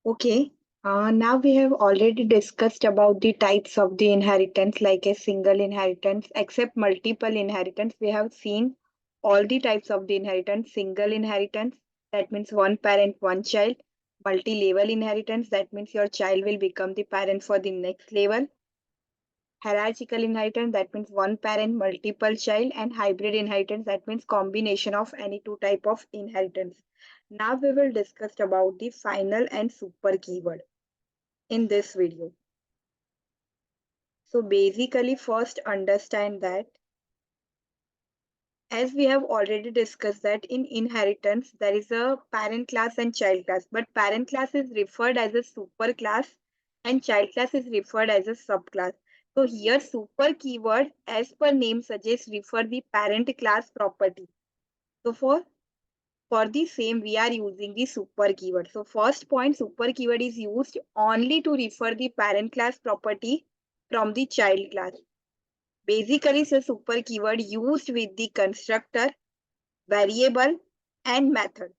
Okay, now we have already discussed about the types of the inheritance like a single inheritance, except multiple inheritance. We have seen all the types of the inheritance. Single inheritance, that means one parent, one child. Multi-level inheritance, that means your child will become the parent for the next level. Hierarchical inheritance, that means one parent, multiple child, and hybrid inheritance, that means combination of any two type of inheritance. Now we will discuss about the final and super keyword in this video. So basically first understand that as we have already discussed that in inheritance there is a parent class and child class, but parent class is referred as a super class and child class is referred as a subclass. So here super keyword as per name suggests refer the parent class property. So for the same we are using the super keyword. So first point, super keyword is used only to refer the parent class property from the child class. Basically, it's a super keyword used with the constructor, variable, and method.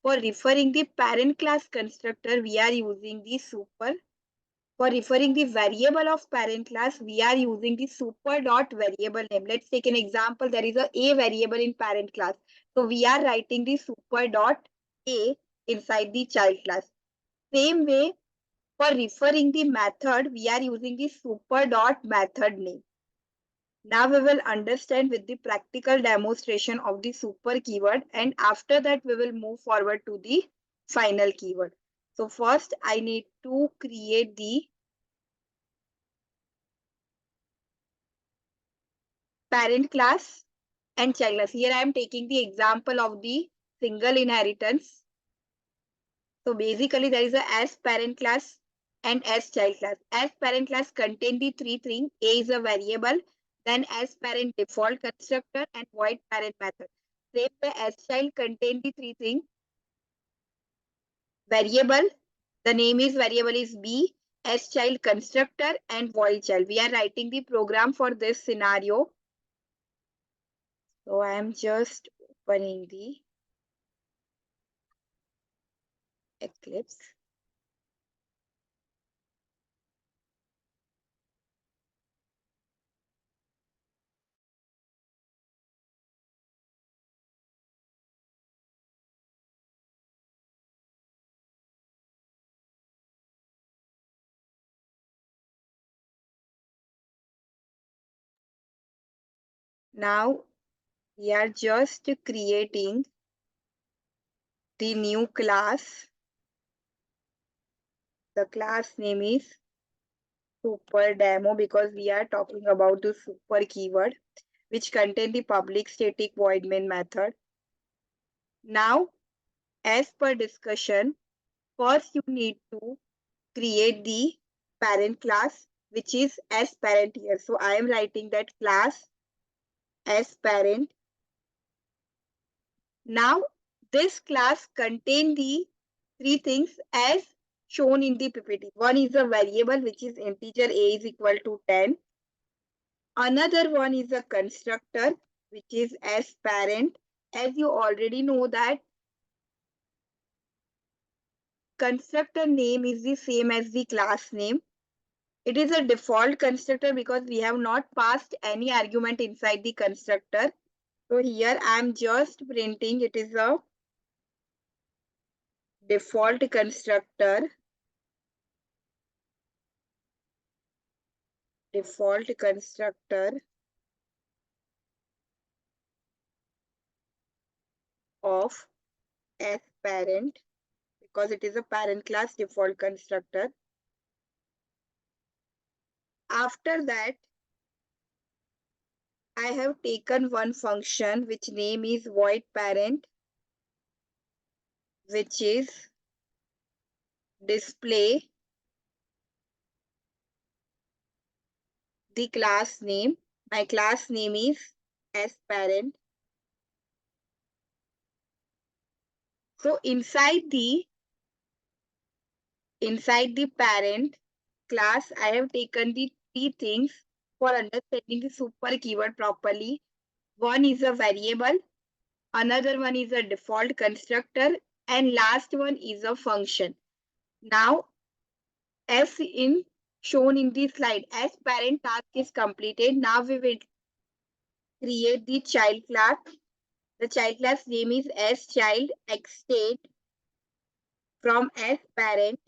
For referring the parent class constructor, we are using the super. For referring the variable of parent class, we are using the super dot variable name. Let's take an example. There is a variable in parent class. So we are writing the super dot a inside the child class. Same way, for referring the method, we are using the super dot method name. Now we will understand with the practical demonstration of the super keyword, and after that we will move forward to the final keyword. So first I need to create the parent class and child class. Here I am taking the example of the single inheritance. So basically there is a as parent class and as child class. As parent class contain the three things. A is a variable, then as parent default constructor and void parent method. Same way as child contain the three things. Variable, the name is variable is B, as child constructor and void child. We are writing the program for this scenario. So I am just opening the Eclipse. Now we are just creating the new class. The class name is super demo because we are talking about the super keyword which contain the public static void main method. Now, as per discussion, first you need to create the parent class which is as parent here. So I am writing that class as parent. Now this class contain the three things as shown in the PPT. One is a variable which is integer a is equal to 10. Another one is a constructor which is as parent. As you already know that constructor name is the same as the class name. It is a default constructor because we have not passed any argument inside the constructor. So here I am just printing it is a default constructor. Default constructor of as parent because it is a parent class default constructor. After that, I have taken one function which name is void parent, which is display the class name. My class name is as parent. So inside the parent class, I have taken the three things for understanding the super keyword properly. One is a variable, another one is a default constructor, and last one is a function. Now, as in shown in the slide, as parent task is completed, now we will create the child class. The child class name is as child extend from as parent.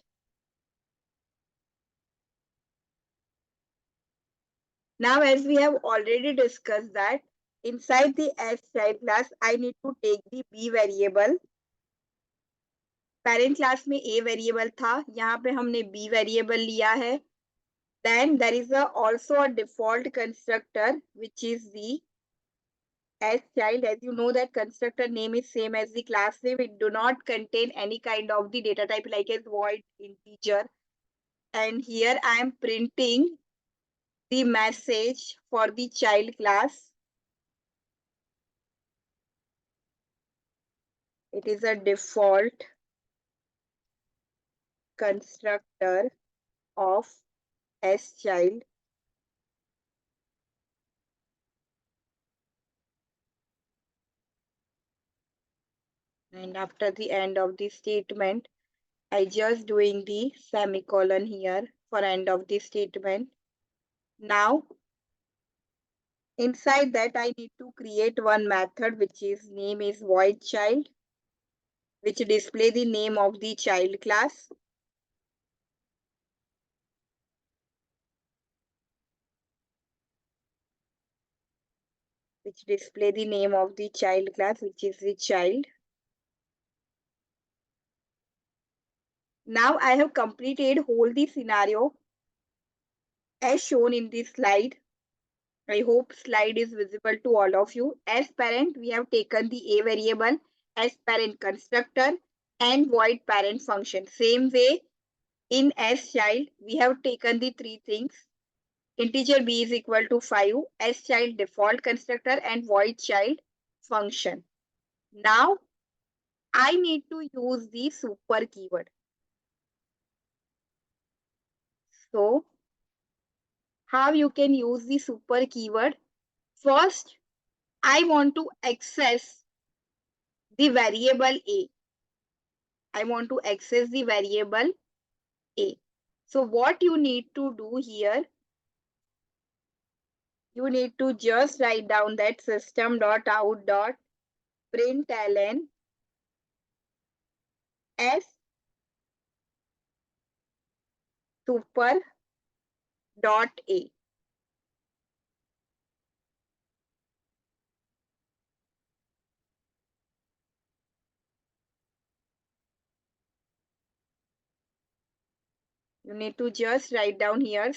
Now, as we have already discussed that inside the as child class, I need to take the b variable. Parent class में a variable था, यहाँ पे हमने b variable लिया है. Then there is also a default constructor which is the as child. As you know that constructor name is same as the class name. It do not contain any kind of the data type like as void, integer. And here I am printing the message for the child class. It is a default constructor of as child. And after the end of the statement, I just doing the semicolon here for end of the statement. Now, inside that I need to create one method which is name is void child, which display the name of the child class. Which display the name of the child class, which is the child. Now I have completed whole the scenario as shown in this slide. I hope slide is visible to all of you. As parent, we have taken the a variable as parent constructor and void parent function. Same way in as child, we have taken the three things. Integer b is equal to 5, as child default constructor and void child function. Now I need to use the super keyword. So how you can use the super keyword? First, I want to access the variable a. I want to access the variable a. So what you need to do here, you need to just write down that system.out.println as super dot a. You need to just write down here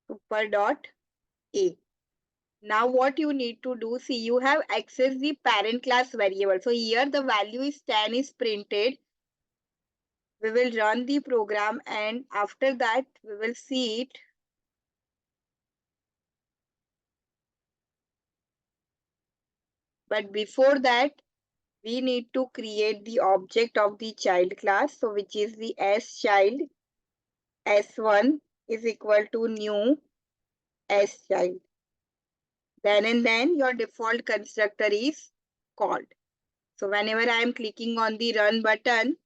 super dot a. Now what you need to do, see you have accessed the parent class variable. So here the value is 10 is printed. We will run the program and after that we will see it. But before that, we need to create the object of the child class. So which is the as child. S1 is equal to new as child. Then and then your default constructor is called. So whenever I am clicking on the run button,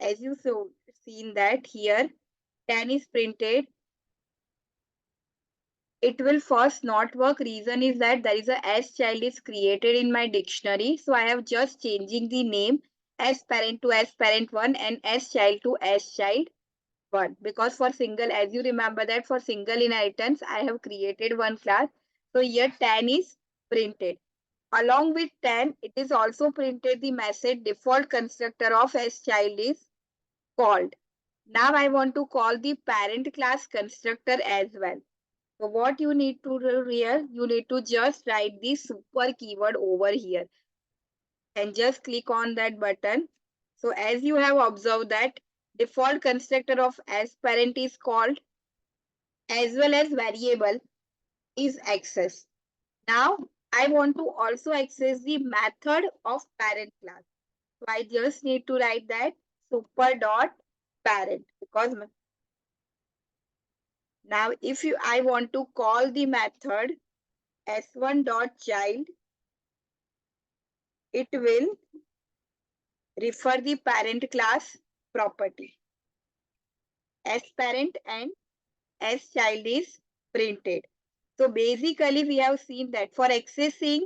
as you seen that here 10 is printed, it will first not work. Reason is that there is a S child is created in my dictionary. So I have just changing the name S parent to S parent 1 and S child to S child 1. Because for single, as you remember that for single inheritance, I have created one class. So here 10 is printed. Along with 10, it is also printed the message default constructor of S child is called. Now I want to call the parent class constructor as well. So what you need to do here, you need to just write the super keyword over here and just click on that button. So as you have observed that default constructor of as parent is called as well as variable is access. Now I want to also access the method of parent class. So I just need to write that super dot parent because now if I want to call the method s1 dot child, it will refer the parent class property. S parent and S child is printed. So basically we have seen that for accessing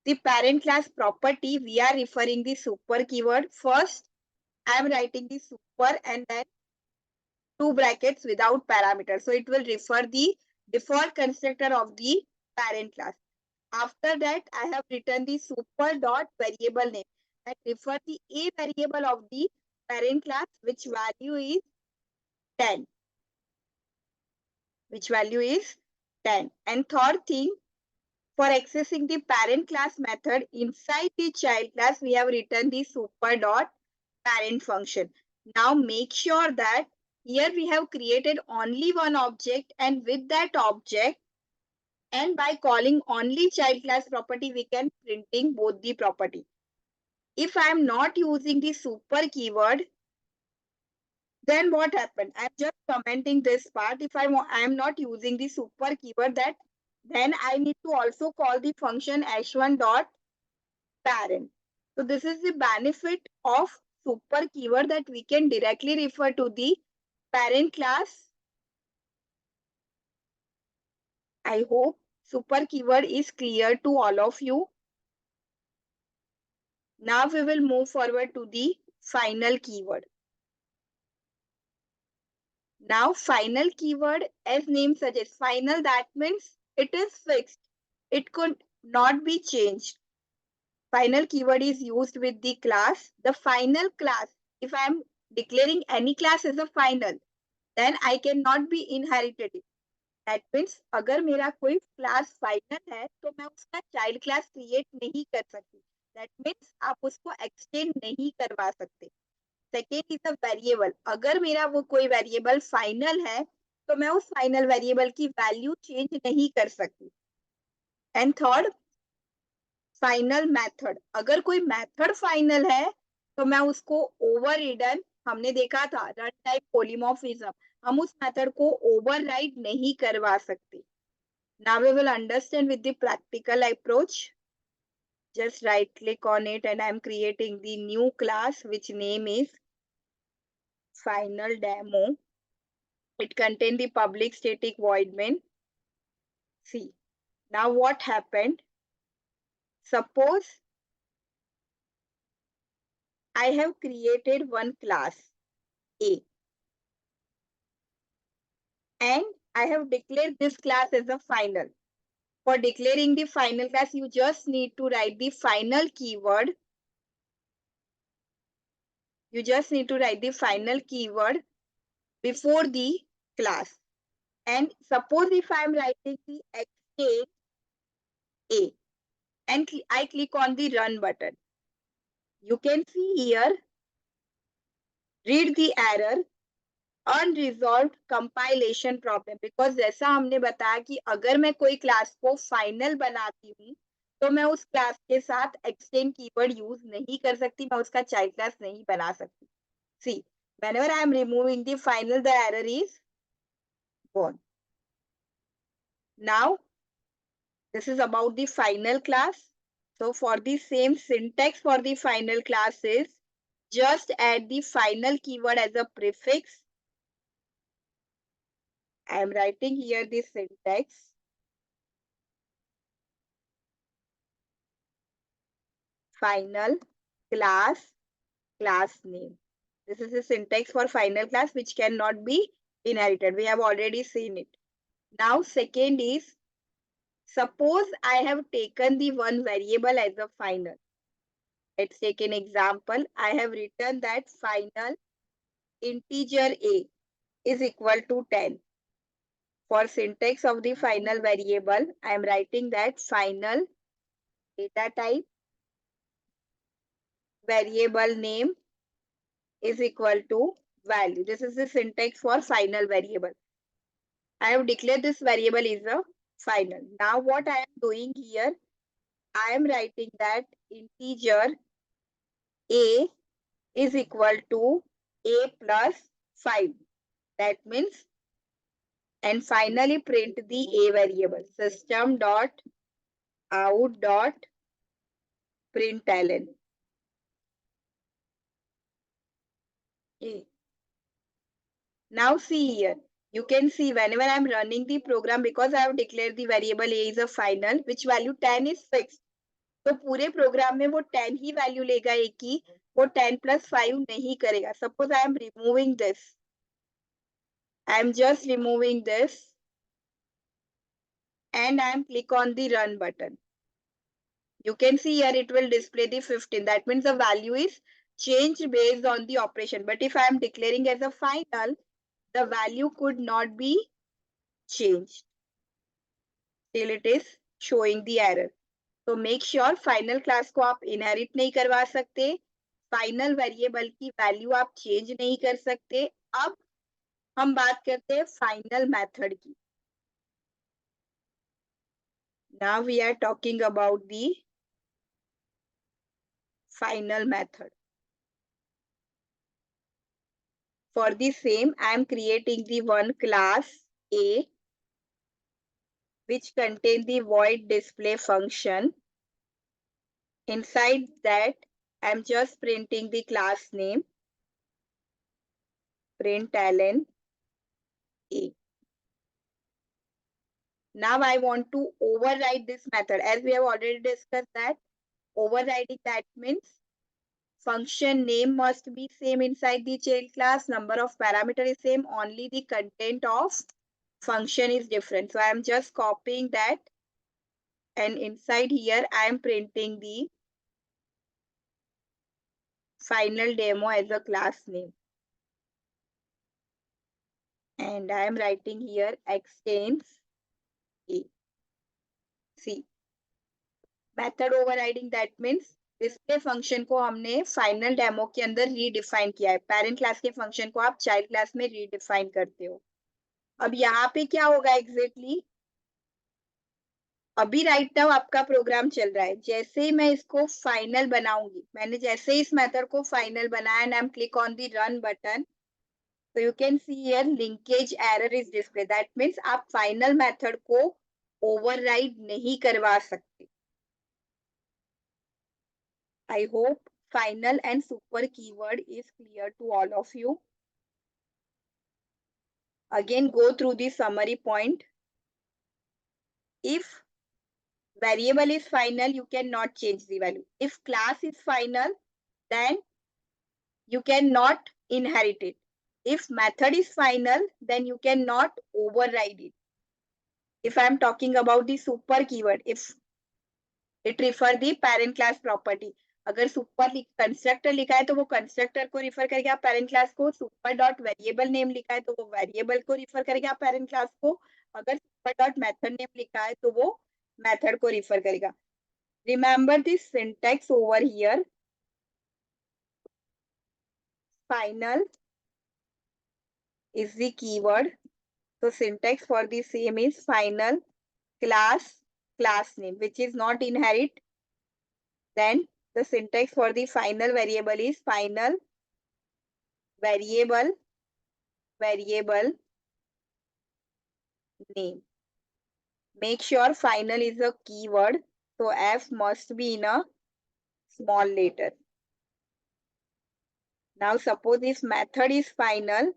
the parent class property, we are referring the super keyword. First, I am writing the super and then two brackets without parameter. So it will refer the default constructor of the parent class. After that, I have written the super dot variable name that refer the a variable of the parent class, which value is 10. Which value is 10. And third thing, for accessing the parent class method inside the child class, we have written the super dot parent function. Now make sure that here we have created only one object, and with that object and by calling only child class property, we can printing both the property. If I am not using the super keyword, then what happened? I'm just commenting this part. If I am not using the super keyword, that then I need to also call the function h1 dot parent. So this is the benefit of super keyword, that we can directly refer to the parent class. I hope super keyword is clear to all of you. Now we will move forward to the final keyword. Now final keyword, as name suggests, final, that means it is fixed. It could not be changed. Final keyword is used with the class. The final class, if I am declaring any class as a final, then I cannot be inherited. That means अगर मेरा कोई class final है तो मैं उसका child class create नहीं कर सकती. That means आप उसको extend नहीं करवा सकते. Second is a variable. अगर मेरा वो कोई variable final है तो मैं उस final variable की value change नहीं कर सकती. And third, final method. अगर कोई मेथड फाइनल है तो मैं उसको ओवर रिडन, हमने देखा था रन टाइप पॉलीमॉर्फिज्म, हम उस मेथड को ओवरराइड नहीं करवा सकते. Now we will understand with the practical approach. Just right click on it and I am creating the new class which name is final demo. It contains the public static void main. See, now what happened? Suppose I have created one class A and I have declared this class as a final. For declaring the final class, you just need to write the final keyword. You just need to write the final keyword before the class. And suppose if I am writing the extend A and I click on the run button, you can see here, read the error, unresolved compilation problem. Because जैसा हमने बताया कि अगर मैं कोई class को final बनाती हूँ तो मैं उस क्लास के साथ एक्सटेंड कीवर्ड यूज नहीं कर सकती, मैं उसका चाइल्ड क्लास नहीं बना सकती. सी, whenever I am removing the final, the error is gone. Now this is about the final class. So for the same syntax for the final class is Just add the final keyword as a prefix. I am writing here the syntax. Final class, class name. This is the syntax for final class which cannot be inherited. We have already seen it. Now second is, suppose I have taken the one variable as a final. Let's take an example. I have written that final integer a is equal to 10. For syntax of the final variable, I am writing that final data type variable name is equal to value. This is the syntax for final variable. I have declared this variable is a final. Now what I am doing here, I am writing that integer a is equal to a plus 5. That means, and finally print the a variable, system dot out dot println a. Now see here, you can see whenever I'm running the program, because I have declared the variable a is a final, which value 10 is fixed. तो पूरे programme में वो 10 ही value लेगा a की, वो 10 plus 5 नहीं करेगा. Suppose I am removing this. I am just removing this and I am click on the run button. You can see here it will display the 15. That means the value is changed based on the operation. But if I am declaring as a final, the value could not be changed. Till it is showing the error. So make sure final class को आप inherit नहीं करवा सकते. Final variable की value आप change नहीं कर सकते. अब हम बात करते हैं final method की. Now we are talking about the final method. For the same, I am creating the one class A which contain the void display function. Inside that, I am just printing the class name, println A. Now I want to override this method. As we have already discussed that overriding, that means function name must be same inside the child class, number of parameter is same, only the content of function is different. So I am just copying that, and inside here I am printing the final demo as a class name. And I am writing here extends A. See, method overriding, that means display function को हमने final demo के अंदर redefine किया है. Parent class के function को आप child class में रीडिफाइन करते हो. अब यहाँ पे क्या होगा एग्जैक्टली, अभी राइट नाउ आपका प्रोग्राम चल रहा है. जैसे ही मैं इसको फाइनल बनाऊंगी, मैंने जैसे इस मेथड को फाइनल बनाया and I am click on the run button, so you can see here linkage error is displayed. That means आप final method को override नहीं करवा सकते. I hope final and super keyword is clear to all of you. Again, go through the summary point. If variable is final, you cannot change the value. If class is final, then you cannot inherit it. If method is final, then you cannot override it. If I am talking about the super keyword, if it refer the parent class property. अगर super constructor लिखा है तो वो constructor को refer करेगा parent class को. Super dot variable name लिखा है तो वो वेरिएबल को रिफर करेगा पेरेंट क्लास को. अगर सुपर डॉट मेथड नेम लिखा है तो वो मेथड को रिफर करेगा. Remember this syntax over here. Final is the keyword. So syntax for the same is final class class name which is not inherit. Then the syntax for the final variable is final variable name. Make sure final is a keyword, so F must be in a small letter. Now suppose if method is final,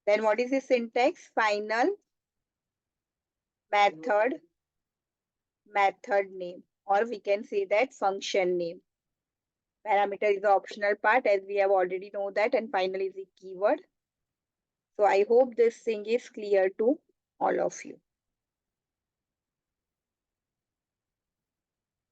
then what is the syntax? Final method, method name, or we can say that function name. Parameter is the optional part as we have already know that, and final is the keyword. So I hope this thing is clear to all of you.